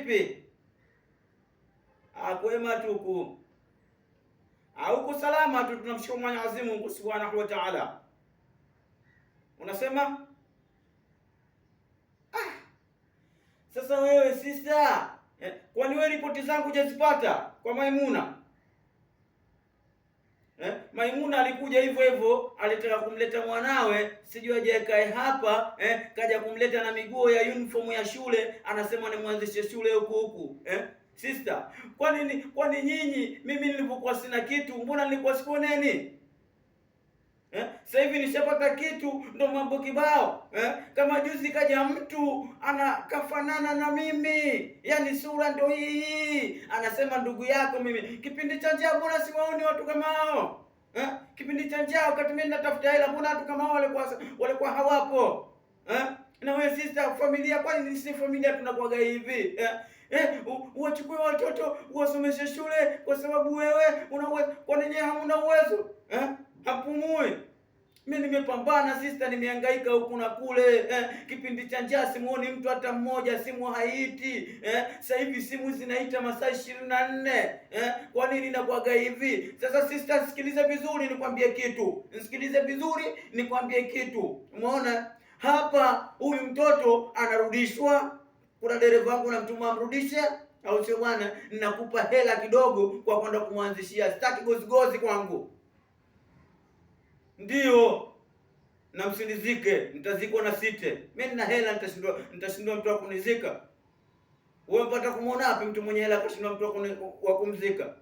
vipi? Kwema tuku. Uko salama tu, tunamshukuru Mwenyezi Mungu Subhanahu wa Ta'ala. Unasema? Sasa wewe sister, kwani wewe ripoti zangu hujazipata kwa Maimuna? Maimuna alikuja hivyo hivyo, alitaka kumleta mwanawe, sijui aje kae hapa, kaja kumleta na miguo ya uniform ya shule, anasema ni mwanzishe shule huku. Sister, kwani nyinyi, mimi nilipokuwa sina kitu, mbona nilikuwa siponeni? Sasa hivi nishapata kitu, ndo mambo kibao. Kama juzi kaja mtu anakafanana na mimi, yaani sura ndo hii, anasema ndugu yako mimi. Kipindi cha njaa mbona siwaoni watu kama hao? Kipindi cha njaa wakati mimi natafuta hela, mbona watu kama hao walikuwa hawapo? Na wewe sister, familia, kwani si familia tunakuaga hivi? Uwachukue watoto uwasomeshe shule kwa sababu wewe unaweza, kwa nini hamuna uwezo? Hapumui. Mimi nimepambana sister, nimehangaika huku na kule. Kipindi cha njaa simuoni mtu hata mmoja, simu haiti. Sasa hivi simu zinaita masaa 24. Kwa nini inakuaga hivi? Sasa sister, sikilize vizuri nikwambie kitu. Nisikilize vizuri nikwambie kitu. Umeona? Hapa huyu mtoto anarudishwa. Kuna dereva wangu namtuma amrudishe, au sio bwana? Ninakupa hela kidogo kwa kwenda kumwanzishia. Sitaki gozigozi kwangu. Ndio. Na msinizike, nitazikwa na site. Mimi nina hela, nitashindwa mtu wa kunizika. Wewe mpata kumuona wapi mtu mwenye hela akashindwa mtu wa kumzika?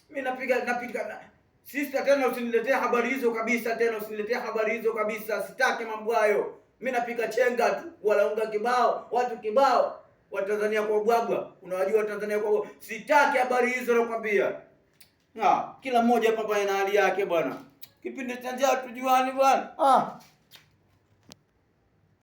Mimi napiga. Sister, tena usiniletee habari hizo kabisa, sitaki mambo hayo. Mimi napika chenga tu, wala unga kibao, watu kibao. Wa Tanzania kwa bwagwa. Unawajua Tanzania kwa bwagwa. Sitaki habari hizo nakwambia. Kila mmoja hapa na hali yake bwana. Kipindi cha njaa tujuani bwana.